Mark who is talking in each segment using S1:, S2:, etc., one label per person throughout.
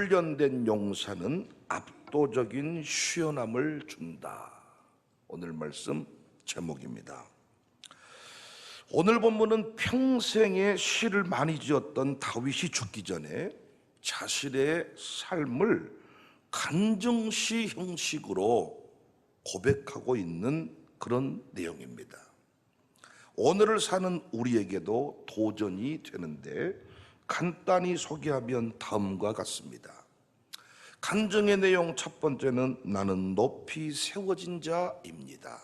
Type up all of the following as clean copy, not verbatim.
S1: 훈련된 용사는 압도적인 시원함을 준다. 오늘 말씀 제목입니다. 오늘 본문은 평생에 시를 많이 지었던 다윗이 죽기 전에 자신의 삶을 간증시 형식으로 고백하고 있는 그런 내용입니다. 오늘을 사는 우리에게도 도전이 되는데 간단히 소개하면 다음과 같습니다. 간증의 내용 첫 번째는 나는 높이 세워진 자입니다.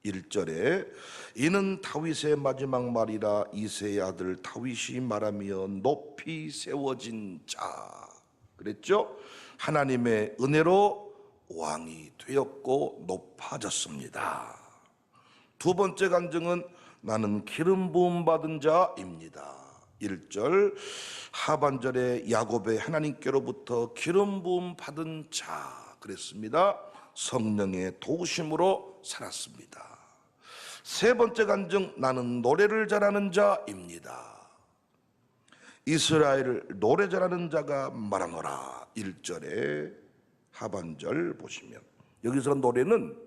S1: 1절에 이는 다윗의 마지막 말이라 이새의 아들 다윗이 말하며 높이 세워진 자 그랬죠? 하나님의 은혜로 왕이 되었고 높아졌습니다. 두 번째 간증은 나는 기름 부음 받은 자입니다. 1절 하반절에 야곱의 하나님께로부터 기름 부음 받은 자 그랬습니다. 성령의 도우심으로 살았습니다. 세 번째 간증 나는 노래를 잘하는 자입니다. 이스라엘을 노래 잘하는 자가 말하노라. 1절에 하반절 보시면 여기서 노래는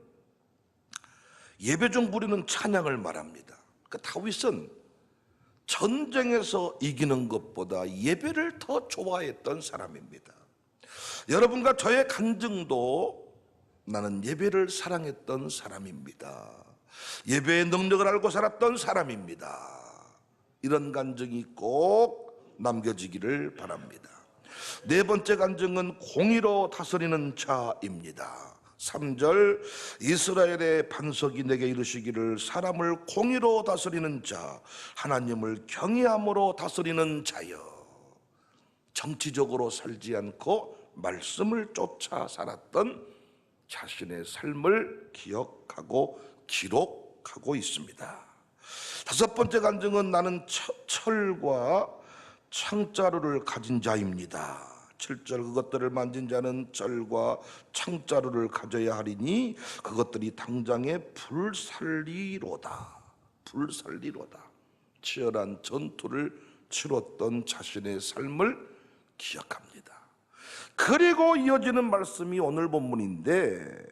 S1: 예배 중 부르는 찬양을 말합니다. 그러니까 다윗은 전쟁에서 이기는 것보다 예배를 더 좋아했던 사람입니다. 여러분과 저의 간증도 나는 예배를 사랑했던 사람입니다. 예배의 능력을 알고 살았던 사람입니다. 이런 간증이 꼭 남겨지기를 바랍니다. 네 번째 간증은 공의로 다스리는 자입니다. 3절 이스라엘의 반석이 내게 이르시기를 사람을 공의로 다스리는 자 하나님을 경외함으로 다스리는 자여. 정치적으로 살지 않고 말씀을 쫓아 살았던 자신의 삶을 기억하고 기록하고 있습니다. 다섯 번째 간증은 나는 철과 창자루를 가진 자입니다. 7절 그것들을 만진 자는 철과 창자루를 가져야 하리니 그것들이 당장에 불살리로다. 불살리로다. 치열한 전투를 치렀던 자신의 삶을 기억합니다. 그리고 이어지는 말씀이 오늘 본문인데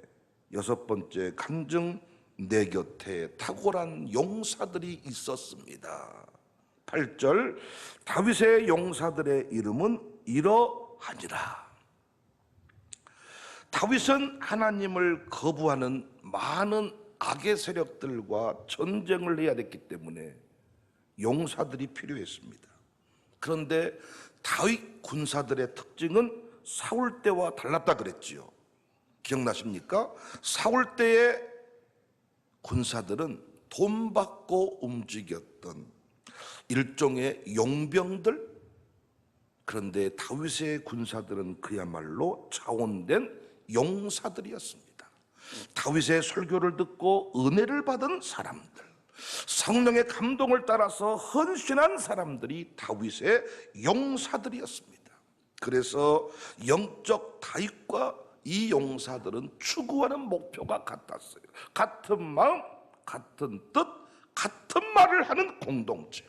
S1: 여섯 번째 간증 내 곁에 탁월한 용사들이 있었습니다. 8절 다윗의 용사들의 이름은 이러하니라. 다윗은 하나님을 거부하는 많은 악의 세력들과 전쟁을 해야 됐기 때문에 용사들이 필요했습니다. 그런데 다윗 군사들의 특징은 사울 때와 달랐다 그랬지요. 기억나십니까? 사울 때의 군사들은 돈 받고 움직였던 일종의 용병들. 그런데 다윗의 군사들은 그야말로 자원된 용사들이었습니다. 다윗의 설교를 듣고 은혜를 받은 사람들, 성령의 감동을 따라서 헌신한 사람들이 다윗의 용사들이었습니다. 그래서 영적 다윗과 이 용사들은 추구하는 목표가 같았어요. 같은 마음, 같은 뜻, 같은 말을 하는 공동체.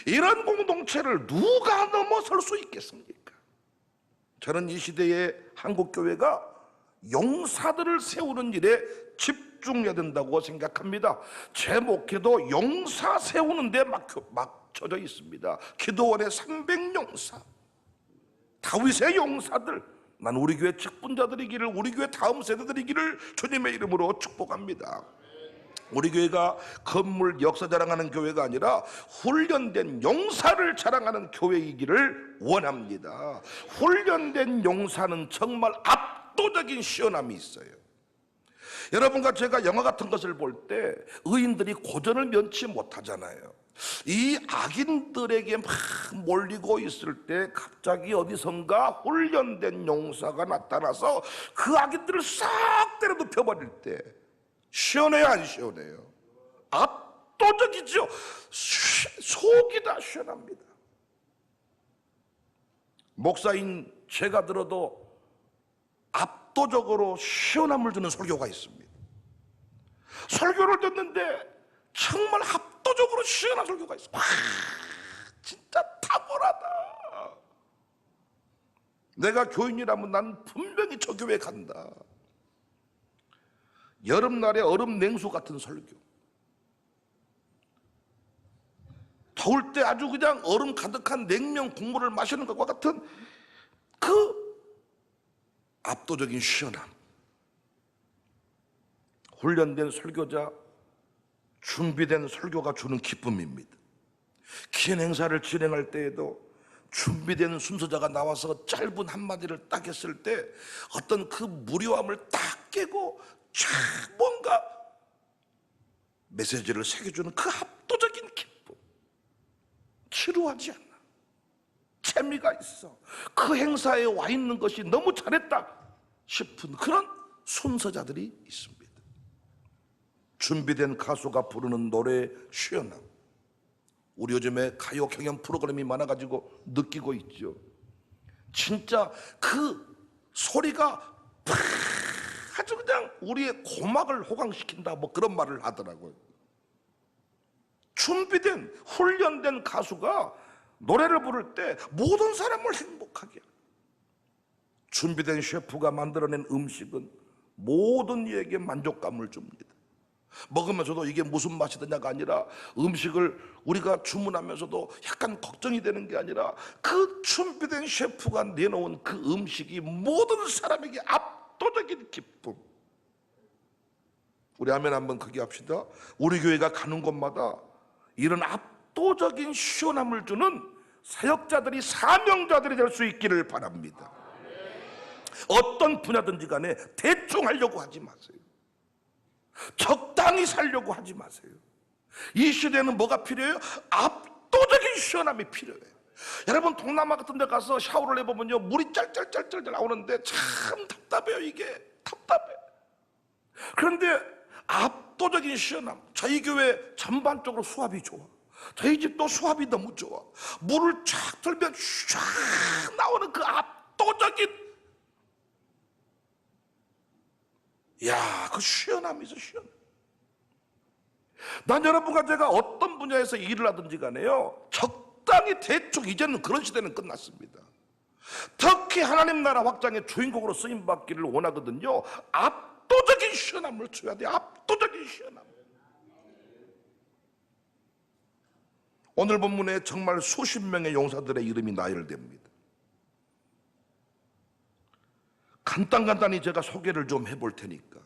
S1: 이런 공동체를 누가 넘어설 수 있겠습니까? 저는 이 시대의 한국교회가 용사들을 세우는 일에 집중해야 된다고 생각합니다. 제 목회도 용사 세우는 데 막혀져 있습니다. 기도원의 300용사, 다윗의 용사들, 난 우리 교회 직분자들이기를, 우리 교회 다음 세대들이기를 주님의 이름으로 축복합니다. 우리 교회가 건물 역사 자랑하는 교회가 아니라 훈련된 용사를 자랑하는 교회이기를 원합니다. 훈련된 용사는 정말 압도적인 시원함이 있어요. 여러분과 제가 영화 같은 것을 볼 때 의인들이 고전을 면치 못하잖아요. 이 악인들에게 막 몰리고 있을 때 갑자기 어디선가 훈련된 용사가 나타나서 그 악인들을 싹 때려 눕혀버릴 때 시원해요, 안 시원해요? 압도적이죠. 속이 다 시원합니다. 목사인 제가 들어도 압도적으로 시원함을 주는 설교가 있습니다. 설교를 듣는데 정말 압도적으로 시원한 설교가 있어요. 와, 진짜 탁월하다. 내가 교인이라면 난 분명히 저 교회 간다. 여름날에 얼음 냉수 같은 설교, 더울 때 아주 그냥 얼음 가득한 냉면 국물을 마시는 것과 같은 그 압도적인 시원함. 훈련된 설교자, 준비된 설교가 주는 기쁨입니다. 긴 행사를 진행할 때에도 준비된 순서자가 나와서 짧은 한마디를 딱 했을 때 어떤 그 무료함을 딱 깨고 쫙 뭔가 메시지를 새겨주는 그 압도적인 기쁨. 지루하지 않아. 재미가 있어. 그 행사에 와 있는 것이 너무 잘했다 싶은 그런 순서자들이 있습니다. 준비된 가수가 부르는 노래의 시원함. 우리 요즘에 가요 경연 프로그램이 많아가지고 느끼고 있죠. 진짜 그 소리가 팍 아주 그냥 우리의 고막을 호강시킨다, 뭐 그런 말을 하더라고요. 준비된 훈련된 가수가 노래를 부를 때 모든 사람을 행복하게, 준비된 셰프가 만들어낸 음식은 모든 이에게 만족감을 줍니다. 먹으면서도 이게 무슨 맛이 드냐가 아니라, 음식을 우리가 주문하면서도 약간 걱정이 되는 게 아니라, 그 준비된 셰프가 내놓은 그 음식이 모든 사람에게 압도적인 기쁨. 우리 아멘 한번 크게 합시다. 우리 교회가 가는 곳마다 이런 압도적인 시원함을 주는 사역자들이, 사명자들이 될 수 있기를 바랍니다. 어떤 분야든지 간에 대충 하려고 하지 마세요. 적당히 살려고 하지 마세요. 이 시대는 뭐가 필요해요? 압도적인 시원함이 필요해요. 여러분, 동남아 같은 데 가서 샤워를 해보면요, 물이 짤짤짤짤 나오는데 참 답답해요. 이게 답답해. 그런데 압도적인 시원함. 저희 교회 전반적으로 수압이 좋아. 저희 집도 수압이 너무 좋아. 물을 쫙 틀면 쫙 나오는 그 압도적인, 야, 그 시원함이 있어, 시원함. 난 여러분과 제가 어떤 분야에서 일을 하든지 간에요, 적당히 대충, 이제는 그런 시대는 끝났습니다. 특히 하나님 나라 확장의 주인공으로 쓰임받기를 원하거든요. 압도적인 시원함을 줘야 돼. 압도적인 시원함. 오늘 본문에 정말 수십 명의 용사들의 이름이 나열됩니다. 간단히 제가 소개를 좀 해볼 테니까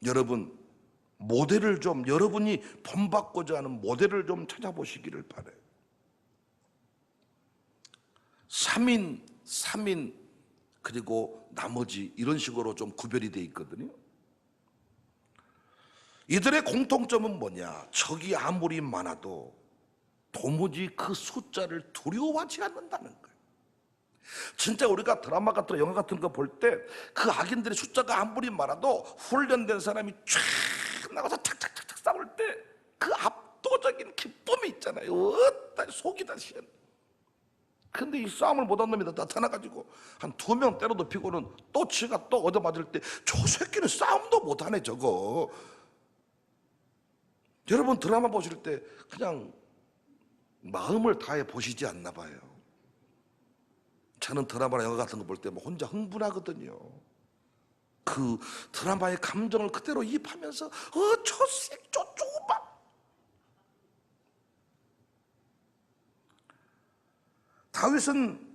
S1: 여러분, 모델을 좀, 여러분이 본받고자 하는 모델을 좀 찾아보시기를 바라요. 3인, 3인, 그리고 나머지, 이런 식으로 좀 구별이 되어 있거든요. 이들의 공통점은 뭐냐? 적이 아무리 많아도 도무지 그 숫자를 두려워하지 않는다는 거예요. 진짜 우리가 드라마 같은 영화 같은 거 볼 때 그 악인들의 숫자가 아무리 많아도 훈련된 사람이 쫙 나가서 착착착착 싸울 때 그 압도적인 기쁨이 있잖아요. 속이 다 시원. 근데 이 싸움을 못한 놈이 나타나가지고 한 2명 때려 눕히고는 또 지가 또 얻어맞을 때 저 새끼는 싸움도 못하네 저거. 여러분, 드라마 보실 때 그냥 마음을 다해 보시지 않나 봐요. 저는 드라마나 영화 같은 거 볼 때 혼자 흥분하거든요. 그 드라마의 감정을 그대로 이입하면서 저 새끼 저쪽 봐. 다윗은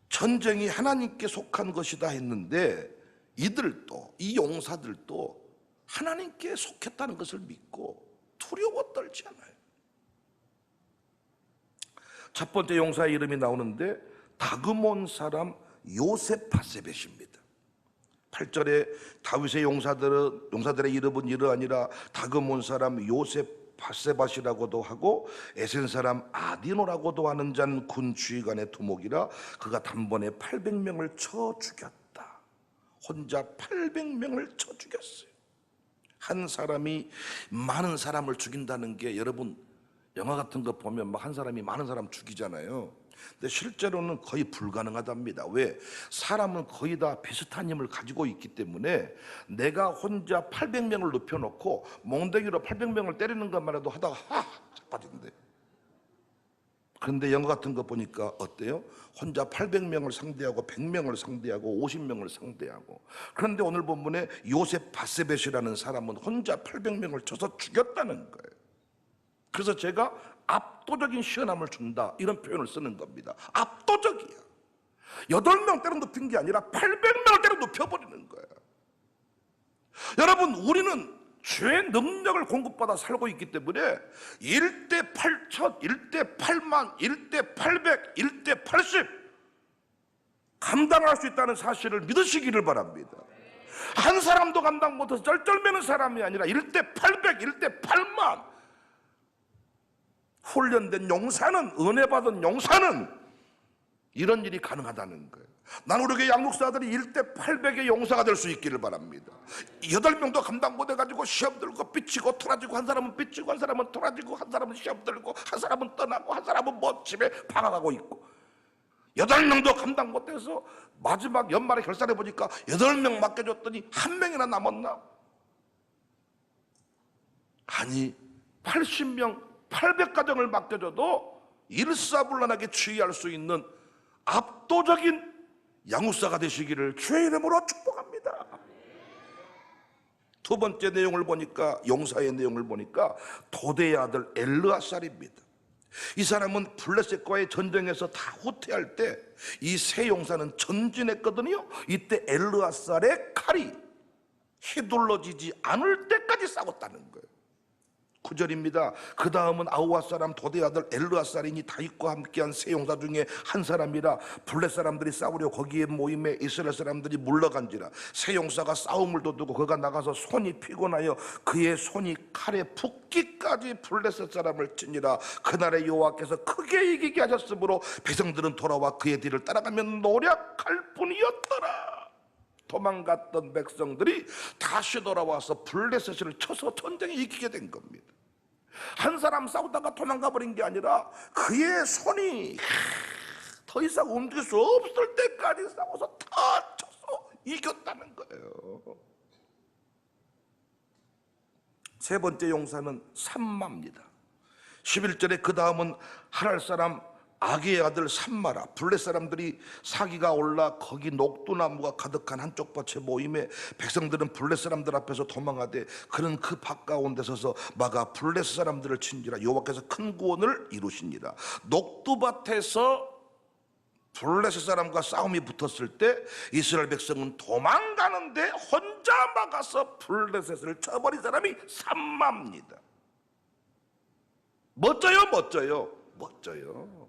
S1: 전쟁이 하나님께 속한 것이다 했는데, 이들도, 이 용사들도 하나님께 속했다는 것을 믿고 두려워 떨지 않아요. 첫 번째 용사의 이름이 나오는데 다그몬 사람 요셉하세벳입니다. 8절에 다윗의 용사들의 이름은 이러하니라. 다그몬 사람 요셉하세벳이라고도 하고 에센 사람 아디노라고도 하는 자는 군 지휘관의 두목이라. 그가 단번에 800명을 쳐 죽였다. 혼자 800명을 쳐 죽였어요. 한 사람이 많은 사람을 죽인다는 게, 여러분 영화 같은 거 보면 막 한 사람이 많은 사람 죽이잖아요. 근데 실제로는 거의 불가능하답니다. 왜? 사람은 거의 다 비슷한 힘을 가지고 있기 때문에 내가 혼자 800명을 눕혀놓고 몽둥이로 800명을 때리는 것만 해도 하다가 자빠진대. 그런데 영화 같은 거 보니까 어때요? 혼자 800명을 상대하고 100명을 상대하고 50명을 상대하고. 그런데 오늘 본문에 요셉 바세벳이라는 사람은 혼자 800명을 쳐서 죽였다는 거예요. 그래서 제가 압도적인 시원함을 준다 이런 표현을 쓰는 겁니다. 압도적이야. 8명 때려 눕힌 게 아니라 800명을 때려 눕혀버리는 거예요. 여러분, 우리는 죄의 능력을 공급받아 살고 있기 때문에 1대 8천, 1대 8만, 1대 800, 1대 80 감당할 수 있다는 사실을 믿으시기를 바랍니다. 한 사람도 감당 못해서 쩔쩔매는 사람이 아니라 1대 800, 1대 8만 훈련된 용사는, 은혜 받은 용사는 이런 일이 가능하다는 거예요. 난 우리 교회 양육사들이 1대 800의 용사가 될 수 있기를 바랍니다. 8명도 감당 못해가지고 시험 들고 삐치고 토라지고, 한 사람은 삐치고 한 사람은 토라지고 한 사람은 시험 들고 한 사람은 떠나고 한 사람은 뭐 집에 방황하고 있고, 8명도 감당 못해서 마지막 연말에 결산해 보니까 8명 맡겨줬더니 1명이나 남았나? 아니 80명 800가정을 맡겨줘도 일사불란하게 치유할 수 있는 압도적인 양육사가 되시기를 주의 이름으로 축복합니다. 두 번째 내용을 보니까, 용사의 내용을 보니까 도대의 아들 엘르아살입니다. 이 사람은 블레셋과의 전쟁에서 다 후퇴할 때 이 세 용사는 전진했거든요. 이때 엘르아살의 칼이 휘둘러지지 않을 때까지 싸웠다는 거예요. 9절입니다. 그 다음은 아우아 사람 도대 아들 엘르아살이니 다윗과 함께한 세 용사 중에 한 사람이라 블레 사람들이 싸우려 거기에 모임에 이스라엘 사람들이 물러간지라. 세 용사가 싸움을 도두고 그가 나가서 손이 피곤하여 그의 손이 칼에 붓기까지 블레셋 사람을 치니라. 그날에 여호와께서 크게 이기게 하셨으므로 백성들은 돌아와 그의 뒤를 따라가며 노력할 뿐이었더라. 도망갔던 백성들이 다시 돌아와서 블레셋을 쳐서 전쟁에 이기게 된 겁니다. 한 사람 싸우다가 도망가 버린 게 아니라 그의 손이 더 이상 움직일 수 없을 때까지 싸워서 다 쳐서 이겼다는 거예요. 세 번째 용사는 삼마입니다. 11절에 그 다음은 하랄 사람 아기의 아들 삼마라. 블레 사람들이 사기가 올라 거기 녹두나무가 가득한 한쪽 밭에 모임에 백성들은 블레 사람들 앞에서 도망하되 그는 그 밭 가운데 서서 막아 블레 사람들을 친지라. 여호와께서 큰 구원을 이루시니라. 녹두밭에서 블레셋 사람과 싸움이 붙었을 때 이스라엘 백성은 도망가는데 혼자 막아서 블레셋을 쳐버린 사람이 삼마입니다. 멋져요, 멋져요, 멋져요.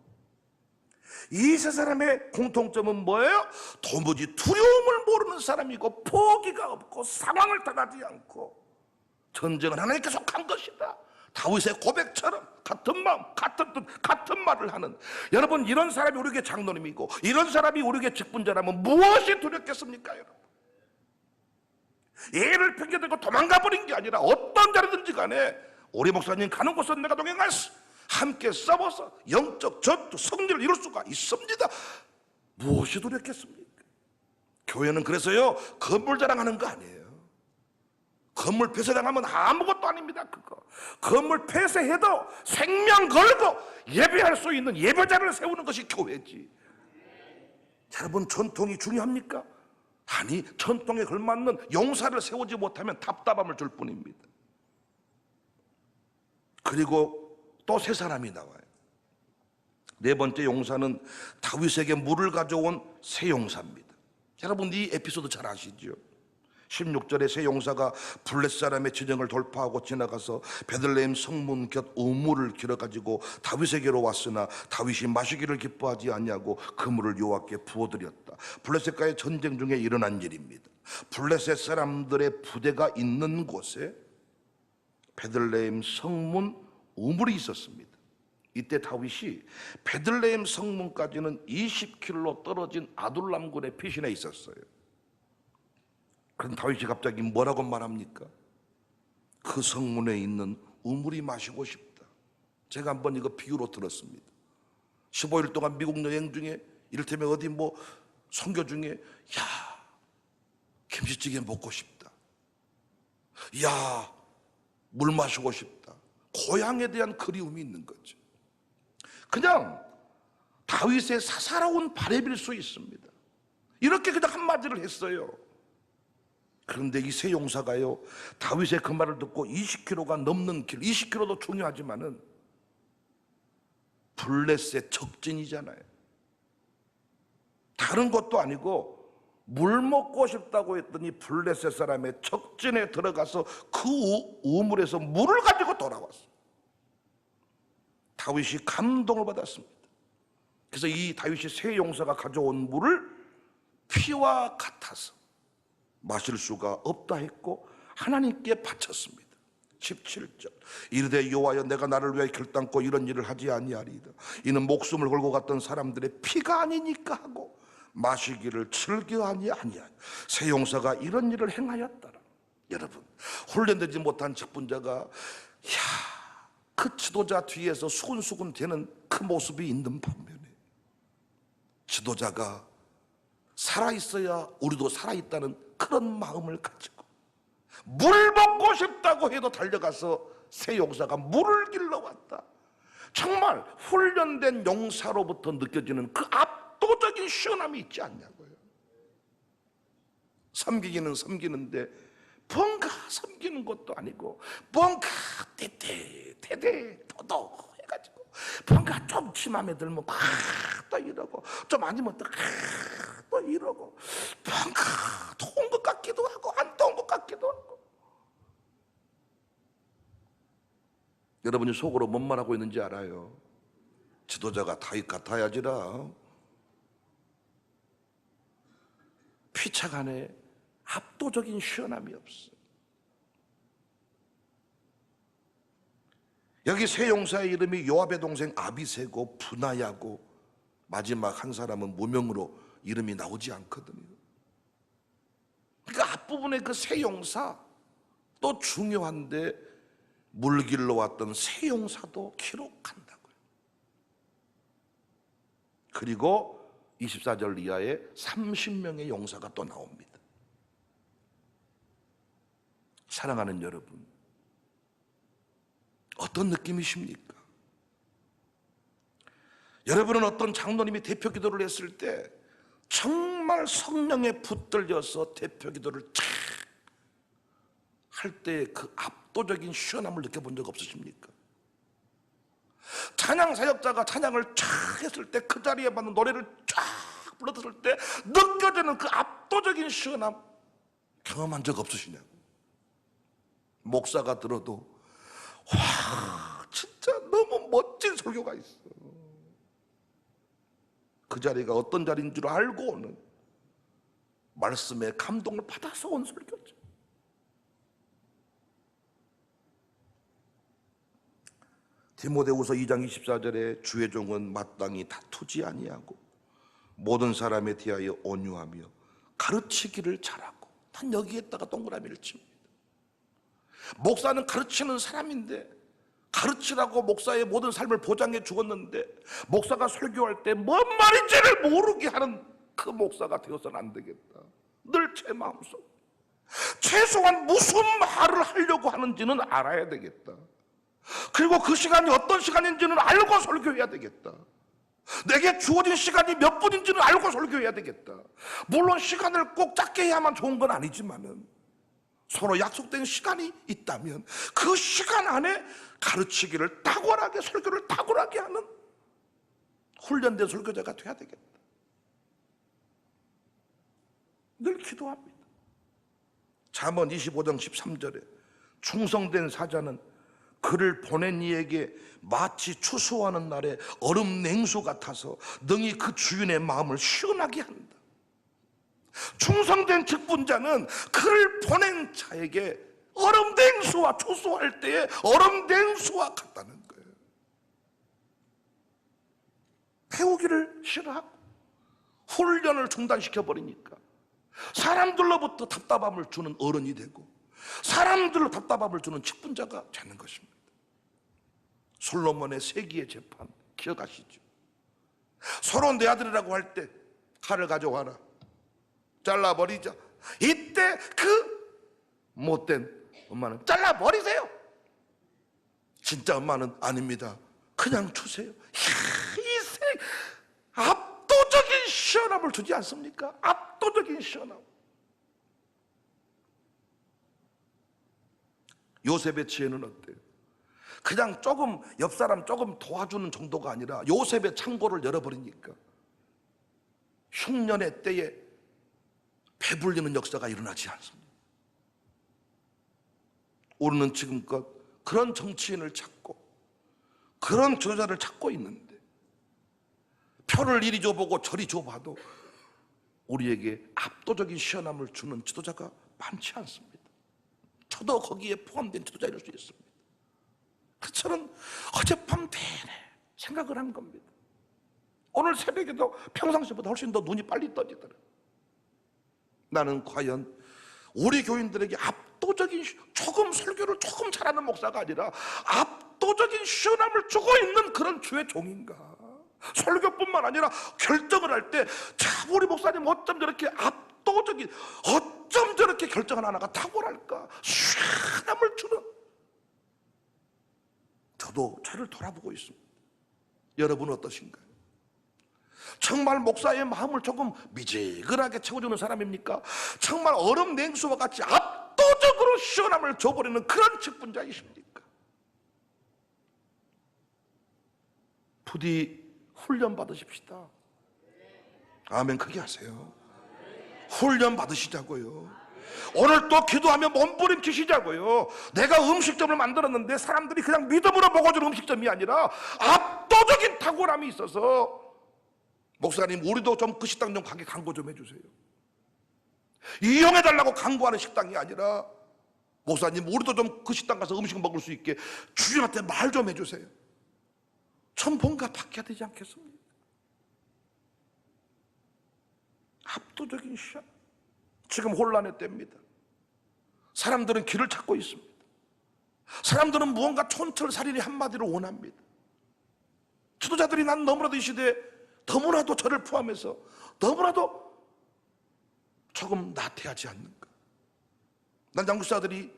S1: 이 세 사람의 공통점은 뭐예요? 도무지 두려움을 모르는 사람이고 포기가 없고 상황을 당하지 않고 전쟁은 하나님께 속한 것이다. 다윗의 고백처럼 같은 마음, 같은 뜻, 같은 말을 하는, 여러분, 이런 사람이 우리에게 장로님이고 이런 사람이 우리에게 직분자라면 무엇이 두렵겠습니까? 여러분, 예를 핑계대고 도망가 버린 게 아니라 어떤 자리든지 간에 우리 목사님 가는 곳은 내가 동행하시, 함께 싸워서 영적 전투 승리를 이룰 수가 있습니다. 무엇이 두렵겠습니까? 교회는 그래서요 건물 자랑하는 거 아니에요. 건물 폐쇄당하면 아무것도 아닙니다. 그거 건물 폐쇄해도 생명 걸고 예배할 수 있는 예배자를 세우는 것이 교회지. 여러분, 전통이 중요합니까? 아니, 전통에 걸맞는 용사를 세우지 못하면 답답함을 줄 뿐입니다. 그리고 또 세 사람이 나와요. 네 번째 용사는 다윗에게 물을 가져온 세 용사입니다. 여러분, 이 에피소드 잘 아시죠? 16절에 세 용사가 블레셋 사람의 진영을 돌파하고 지나가서 베들레헴 성문 곁 우물을 길어가지고 다윗에게로 왔으나 다윗이 마시기를 기뻐하지 아니하고 그 물을 여호와께 부어드렸다. 블레셋과의 전쟁 중에 일어난 일입니다. 블레셋 사람들의 부대가 있는 곳에 베들레헴 성문 우물이 있었습니다. 이때 다윗이 베들레헴 성문까지는 20km 떨어진 아둘람군의 피신에 있었어요. 그럼 다윗이 갑자기 뭐라고 말합니까? 그 성문에 있는 우물이 마시고 싶다. 제가 한번 이거 비유로 들었습니다. 15일 동안 미국 여행 중에 이를테면 어디 뭐 선교 중에, 야, 김치찌개 먹고 싶다. 야, 물 마시고 싶다. 고향에 대한 그리움이 있는 거죠. 그냥 다윗의 사사로운 바램일 수 있습니다. 이렇게 그냥 한마디를 했어요. 그런데 이 세 용사가요, 다윗의 그 말을 듣고 20km가 넘는 길, 20km도 중요하지만은 블레셋 적진이잖아요. 다른 것도 아니고 물 먹고 싶다고 했더니 블레셋 사람의 적진에 들어가서 그 우물에서 물을 가지고 돌아왔어요. 다윗이 감동을 받았습니다. 그래서 이 다윗이 세 용사가 가져온 물을 피와 같아서 마실 수가 없다 했고 하나님께 바쳤습니다. 17절 이르되 여호와여 내가 나를 위하여 결단코 이런 일을 하지 아니하리이다. 이는 목숨을 걸고 갔던 사람들의 피가 아니니까 하고 마시기를 즐겨하니 아니하니 세 용사가 이런 일을 행하였더라. 여러분, 훈련되지 못한 직분자가 그 지도자 뒤에서 수군수군 되는 그 모습이 있는 반면에 지도자가 살아있어야 우리도 살아있다는 그런 마음을 가지고 물 먹고 싶다고 해도 달려가서 세 용사가 물을 길러왔다. 정말 훈련된 용사로부터 느껴지는 그 압도적인 시원함이 있지 않냐고요. 섬기기는 섬기는데 뭔가 섬기는 것도 아니고 뭔가 대대 해가지고 뭔가 좀 지 맘에 들면 또 이러고 좀 아니면 또 이러고 뭔가 더운 것 같기도 하고 안 더운 것 같기도 하고. 여러분이 속으로 뭔 말하고 있는지 알아요? 지도자가 다윗 같아야지라. 피착 안에 압도적인 시원함이 없어. 여기 세 용사의 이름이 요압의 동생 아비새고 분하야고 마지막 한 사람은 무명으로 이름이 나오지 않거든요. 그러니까 앞부분에 그 세 용사 또 중요한데 물 길러 왔던 세 용사도 기록한다고요. 그리고 24절 이하에 30명의 용사가 또 나옵니다. 사랑하는 여러분, 어떤 느낌이십니까? 여러분은 어떤 장로님이 대표 기도를 했을 때 정말 성령에 붙들려서 대표 기도를 쫙 할 때 그 압도적인 시원함을 느껴본 적 없으십니까? 찬양 사역자가 찬양을 쫙 했을 때 그 자리에 맞는 노래를 쫙 불러들을 때 느껴지는 그 압도적인 시원함 경험한 적 없으시냐고. 목사가 들어도 와 진짜 너무 멋진 설교가 있어. 그 자리가 어떤 자리인 줄 알고 오는 말씀에 감동을 받아서 온 설교죠. 디모데후서 2장 24절에 주의 종은 마땅히 다투지 아니하고 모든 사람에 대하여 온유하며 가르치기를 잘하고. 단 여기에다가 동그라미를 칩니다. 목사는 가르치는 사람인데 가르치라고 목사의 모든 삶을 보장해 주었는데 목사가 설교할 때 뭔 말인지를 모르게 하는 그 목사가 되어서는 안 되겠다. 늘 제 마음속 최소한 무슨 말을 하려고 하는지는 알아야 되겠다. 그리고 그 시간이 어떤 시간인지는 알고 설교해야 되겠다. 내게 주어진 시간이 몇 분인지는 알고 설교해야 되겠다. 물론 시간을 꼭 짧게 해야만 좋은 건 아니지만은 서로 약속된 시간이 있다면 그 시간 안에 가르치기를 탁월하게, 설교를 탁월하게 하는 훈련된 설교자가 돼야 되겠다. 늘 기도합니다. 잠언 25장 13절에 충성된 사자는 그를 보낸 이에게 마치 추수하는 날에 얼음 냉수 같아서 능히 그 주인의 마음을 시원하게 한다. 충성된 직분자는 그를 보낸 자에게 얼음 냉수와 추수할 때에 얼음 냉수와 같다는 거예요. 배우기를 싫어하고 훈련을 중단시켜버리니까 사람들로부터 답답함을 주는 어른이 되고 사람들로 답답함을 주는 직분자가 되는 것입니다. 솔로몬의 세기의 재판 기억하시죠? 서로 내 아들이라고 할 때 칼을 가져와라, 잘라버리자. 이때 그 못된 엄마는 잘라버리세요. 진짜 엄마는 아닙니다, 그냥 주세요. 압도적인 시원함을 주지 않습니까? 압도적인 시원함. 요셉의 지혜는 어때요? 그냥 조금 옆 사람 조금 도와주는 정도가 아니라 요셉의 창고를 열어버리니까 흉년의 때에 배불리는 역사가 일어나지 않습니다. 우리는 지금껏 그런 정치인을 찾고 그런 지도자를 찾고 있는데 표를 이리 줘보고 저리 줘봐도 우리에게 압도적인 시원함을 주는 지도자가 많지 않습니다. 저도 거기에 포함된 지도자일 수 있습니다. 그래서 저는 어젯밤 내내 생각을 한 겁니다. 오늘 새벽에도 평상시보다 훨씬 더 눈이 빨리 떠지더라고요. 나는 과연 우리 교인들에게 압도적인, 조금 설교를 조금 잘하는 목사가 아니라 압도적인 시원함을 주고 있는 그런 주의 종인가? 설교뿐만 아니라 결정을 할 때 참 우리 목사님 어쩜 저렇게 압도적인, 어쩜 저렇게 결정을 하나가 탁월할까? 시원함을 주는, 저도 저를 돌아보고 있습니다. 여러분은 어떠신가요? 정말 목사의 마음을 조금 미지근하게 채워주는 사람입니까? 정말 얼음 냉수와 같이 압도적으로 시원함을 줘버리는 그런 직분자이십니까? 부디 훈련 받으십시다. 아멘 크게 하세요. 훈련 받으시자고요. 오늘 또 기도하며 몸부림치시자고요. 내가 음식점을 만들었는데 사람들이 그냥 믿음으로 먹어주는 음식점이 아니라 압도적인 탁월함이 있어서, 목사님 우리도 좀 그 식당 좀 가게 광고 좀 해주세요. 이용해달라고 광고하는 식당이 아니라, 목사님 우리도 좀 그 식당 가서 음식 먹을 수 있게 주인한테 말 좀 해주세요. 전 뭔가 바뀌어야 되지 않겠습니까? 압도적인 시험. 지금 혼란의 때입니다. 사람들은 길을 찾고 있습니다. 사람들은 무언가 촌철살인이 한마디로 원합니다. 지도자들이 난 너무나도 이 시대에, 너무나도 저를 포함해서 너무나도 조금 나태하지 않는가. 난 장국사들이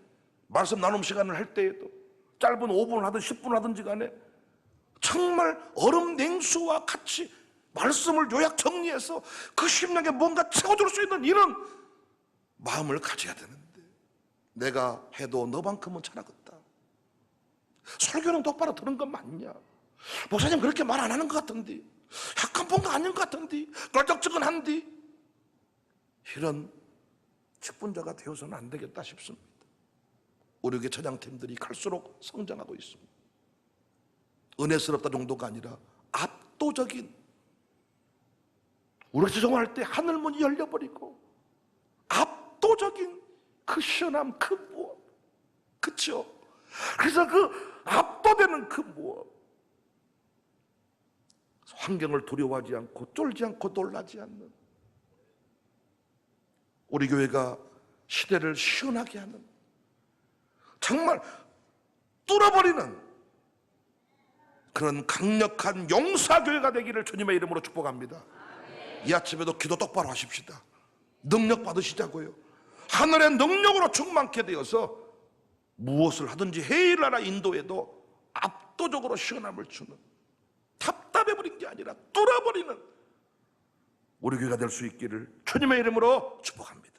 S1: 말씀 나눔 시간을 할 때에도 짧은 5분을 하든 10분을 하든지 간에 정말 얼음 냉수와 같이 말씀을 요약 정리해서 그 심령에 뭔가 채워줄 수 있는 이런 마음을 가져야 되는데, 내가 해도 너만큼은 잘하겠다. 설교는 똑바로 들은 건 맞냐? 목사님 그렇게 말 안 하는 것 같은데, 약간 뭔가 아닌 것 같은데, 껄쩍지근한데, 이런 직분자가 되어서는 안 되겠다 싶습니다. 우리 교회 찬양팀들이 갈수록 성장하고 있습니다. 은혜스럽다 정도가 아니라 압도적인, 우리가 지정할 때 하늘문이 열려버리고 압도적인 그 시원함, 그 무엇, 그쵸? 그래서 그 압도되는 그 무엇, 환경을 두려워하지 않고 쫄지 않고 놀라지 않는 우리 교회가 시대를 시원하게 하는, 정말 뚫어버리는 그런 강력한 용사교회가 되기를 주님의 이름으로 축복합니다. 이 아침에도 기도 똑바로 하십시다. 능력 받으시자고요. 하늘의 능력으로 충만케 되어서 무엇을 하든지 회의를 하나 인도해도 압도적으로 시원함을 주는, 답답해버린 게 아니라 뚫어버리는 우리 교회가 될 수 있기를 주님의 이름으로 축복합니다.